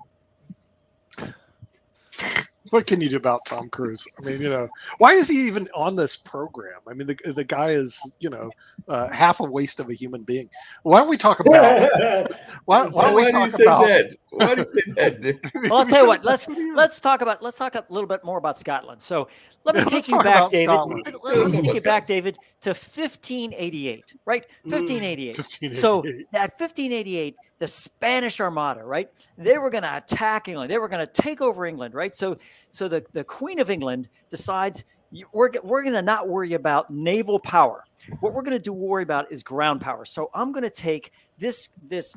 What can you do about Tom Cruise? I mean, why is he even on this program? I mean, the guy is, half a waste of a human being. Why don't we talk about? Why do you say that? Why do you say that, Nick? Well, I'll tell you what. Let's talk a little bit more about Scotland. So let me take you back, David. Let me take you back, David, to 1588. Right, 1588. So at 1588. The Spanish Armada, right? They were going to attack England. They were going to take over England, right? So the Queen of England decides we're going to not worry about naval power. What we're going to worry about is ground power. So I'm going to take this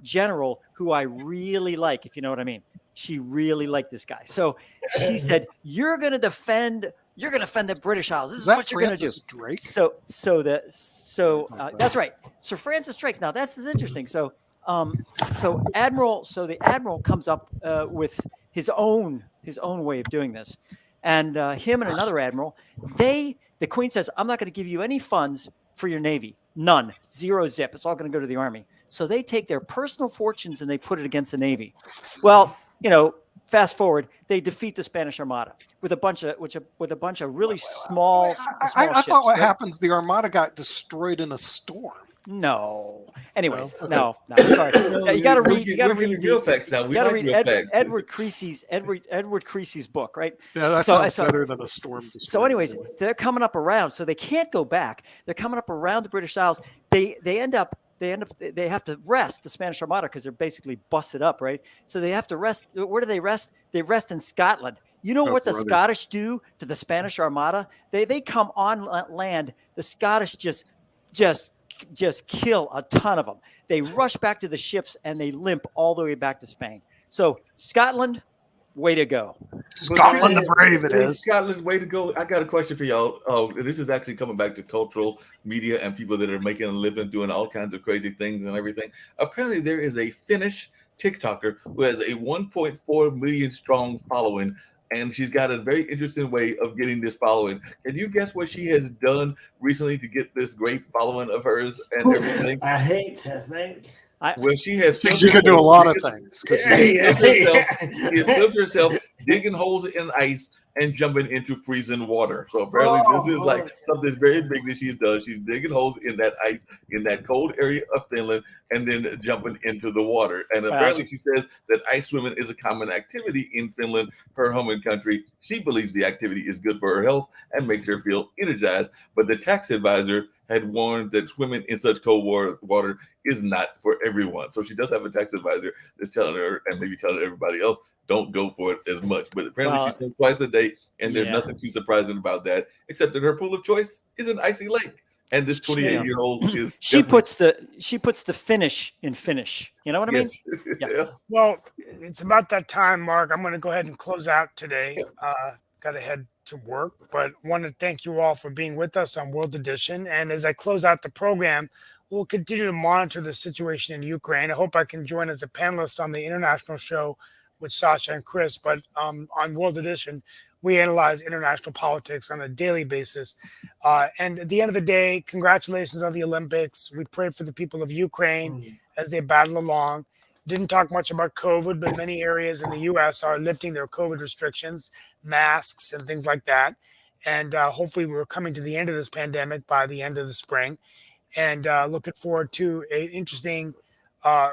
general who I really like, if you know what I mean. She really liked this guy. So she said, "You're going to defend the British Isles. This is what you're going to do." Drake? So that's right. Sir Francis Drake. Now that's interesting. So the admiral comes up with his own way of doing this, and him and another admiral, the Queen says, "I'm not going to give you any funds for your navy, none, zero zip. It's all going to go to the army." So they take their personal fortunes and they put it against the navy. Well, fast forward, they defeat the Spanish Armada with a bunch of really small. I ships, thought what right? happens, the Armada got destroyed in a storm. No. Anyways, okay. no. Sorry. You got to read. You got to read real facts now. You got to read Edward Creasy's book, right? Yeah, that sounds better than a storm. So, anyways, they're coming up around, so they can't go back. They're coming up around the British Isles. They have to rest the Spanish Armada because they're basically busted up, right? So they have to rest. Where do they rest? They rest in Scotland. You know what the Scottish do to the Spanish Armada? They come on land. The Scottish just kill a ton of them. They rush back to the ships and they limp all the way back to Spain. So Scotland, way to go. Scotland the brave it is. Scotland, way to go. I got a question for y'all. This is actually coming back to cultural media and people that are making a living doing all kinds of crazy things and everything. Apparently there is a Finnish TikToker who has a 1.4 million strong following, and she's got a very interesting way of getting this following. Can you guess what she has done recently to get this great following of hers and everything? I hate to think. Well, she has filmed You can do a herself lot of digging- things because She has filmed herself. She has filmed herself digging holes in ice and jumping into freezing water. So apparently, this is like something very big that she's done. She's digging holes in that ice in that cold area of Finland, and then jumping into the water. And apparently, she says that ice swimming is a common activity in Finland, her home country. She believes the activity is good for her health and makes her feel energized. But the tax advisor had warned that swimming in such cold water is not for everyone. So she does have a tax advisor that's telling her, and maybe telling everybody else, don't go for it as much. But apparently she swims twice a day, and there's nothing too surprising about that, except that her pool of choice is an icy lake. And this 28-year-old is she puts the finish in finish. You know what I mean? Yeah. Yes. Well, it's about that time, Mark. I'm going to go ahead and close out today. Got to head to work, but want to thank you all for being with us on World Edition. And as I close out the program, we'll continue to monitor the situation in Ukraine. I hope I can join as a panelist on the international show with Sasha and Chris. But on World Edition, we analyze international politics on a daily basis. And at the end of the day, congratulations on the Olympics. We pray for the people of Ukraine as they battle along. Didn't talk much about COVID, but many areas in the U.S. are lifting their COVID restrictions, masks, and things like that. And hopefully we're coming to the end of this pandemic by the end of the spring. And looking forward to an interesting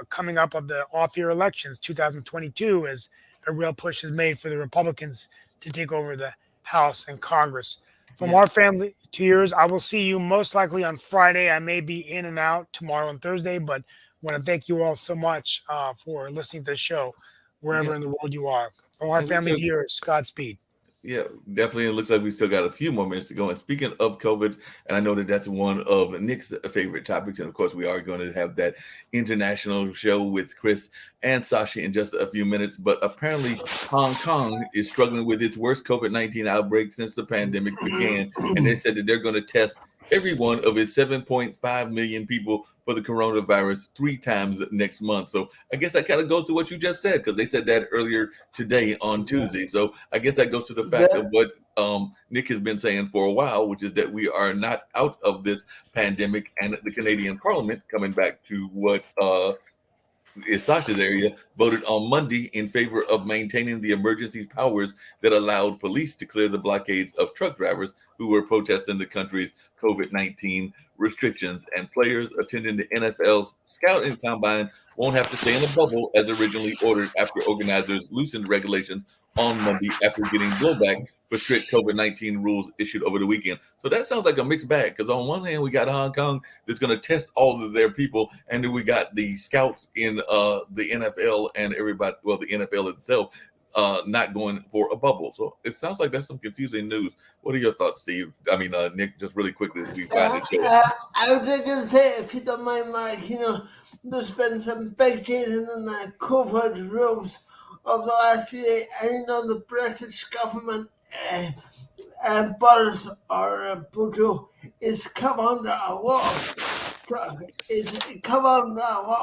coming up of the off-year elections, 2022, as a real push is made for the Republicans to take over the House and Congress. From our family to yours, I will see you most likely on Friday. I may be in and out tomorrow and Thursday, but want to thank you all so much for listening to the show, wherever in the world you are. From our family to yours, Godspeed. Yeah, definitely. It looks like we still got a few more minutes to go. And speaking of COVID, and I know that that's one of Nick's favorite topics. And of course, we are going to have that international show with Chris and Sasha in just a few minutes. But apparently, Hong Kong is struggling with its worst COVID-19 outbreak since the pandemic began. And they said that they're going to test every one of its 7.5 million people for the coronavirus 3 times next month. So I guess that kind of goes to what you just said, because they said that earlier today on Tuesday. So I guess that goes to the fact of what Nick has been saying for a while, which is that we are not out of this pandemic, and the Canadian Parliament, coming back to what is Sasha's area, voted on Monday in favor of maintaining the emergency powers that allowed police to clear the blockades of truck drivers who were protesting the country's COVID-19 restrictions. And players attending the NFL's Scouting Combine won't have to stay in a bubble as originally ordered after organizers loosened regulations on Monday after getting blowback for strict COVID-19 rules issued over the weekend. So that sounds like a mixed bag, because on one hand, we got Hong Kong that's going to test all of their people, and then we got the scouts in the NFL and everybody, well, the NFL itself, not going for a bubble. So it sounds like that's some confusing news. What are your thoughts, Steve? I mean, Nick, just really quickly as we find the show. I was just going to say, if you don't mind, Mark, there's been some big changes in the COVID rules of the last few days. And the British government, Boris or Bojo, is come under a lot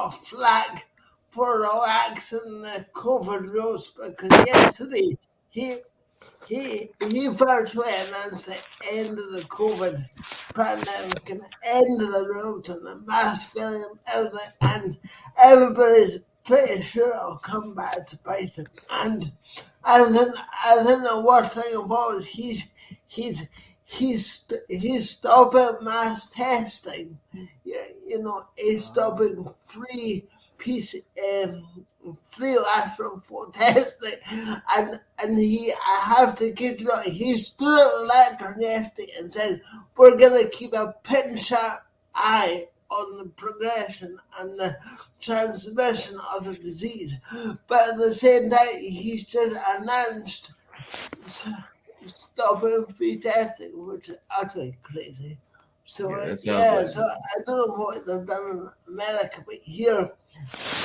of flack for relaxing the COVID rules, because yesterday he virtually announced the end of the COVID pandemic and end of the rules and the mask filling and everything, and everybody's pretty sure it'll come back to bite him. And I think the worst thing of all is he's stopping mass testing. He's stopping free lateral flow testing, and I have to give you, he stood at the lectern yesterday and said, we're gonna keep a pin sharp eye on the progression and the transmission of the disease, but at the same time he's just announced stopping free testing, which is utterly crazy. So so I don't know what they've done in America, but here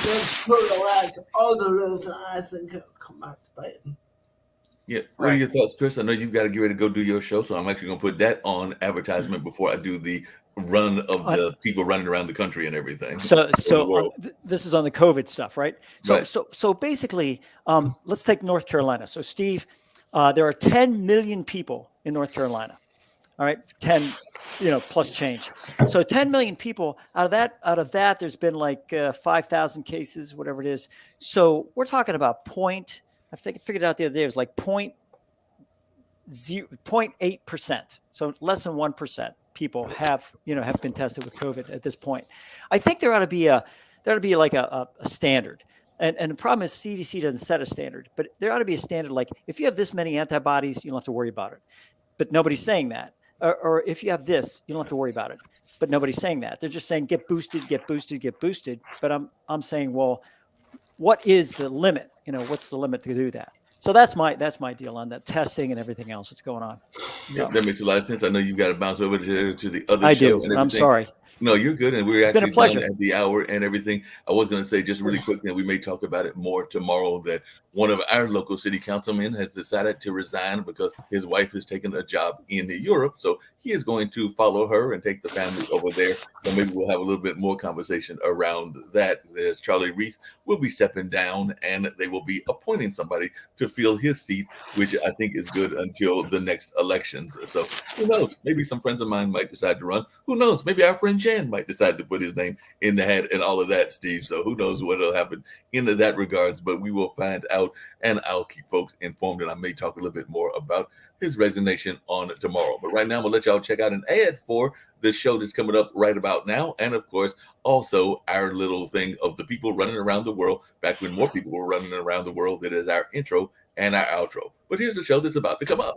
they've totally relaxed all the rules, and I think it'll come back to bite them. Yeah. What are your thoughts, Chris? I know you've got to get ready to go do your show, so I'm actually going to put that on advertisement before I do the run of the people running around the country and everything. So this is on the COVID stuff, right? So Right. so basically, let's take North Carolina. So Steve, There are 10 million people in North Carolina. All right, 10, plus change. So 10 million people. Out of that, there's been like 5,000 cases, whatever it is. So we're talking about I think I figured it out the other day. It was like 0.8%. So less than 1% people have been tested with COVID at this point. I think there ought to be like a standard. And the problem is CDC doesn't set a standard, but there ought to be a standard. Like if you have this many antibodies, you don't have to worry about it. But nobody's saying that. Or if you have this, you don't have to worry about it. But nobody's saying that. They're just saying get boosted, get boosted, get boosted. But I'm saying, well, what is the limit? What's the limit to do that? So that's my deal on that testing and everything else that's going on. Yeah, that makes a lot of sense. I know you've got to bounce over to the other I show. do. And I'm sorry. No, you're good. And we're It's been a actually pleasure. done at the hour and everything. I was going to say just really quickly, and we may talk about it more tomorrow, that one of our local city councilmen has decided to resign because his wife has taken a job in Europe. So he is going to follow her and take the family over there. So maybe we'll have a little bit more conversation around that. As Charlie Reese will be stepping down and they will be appointing somebody to fill his seat, which I think is good until the next elections. So who knows? Maybe some friends of mine might decide to run. Who knows? Maybe our friend Jan might decide to put his name in the hat and all of that, Steve. So who knows what will happen in that regards, but we will find out and I'll keep folks informed, and I may talk a little bit more about his resignation on tomorrow. But right now, I'm going to let y'all check out an ad for the show that's coming up right about now. And of course, also our little thing of the people running around the world, back when more people were running around the world. That is our intro and our outro. But here's the show that's about to come up.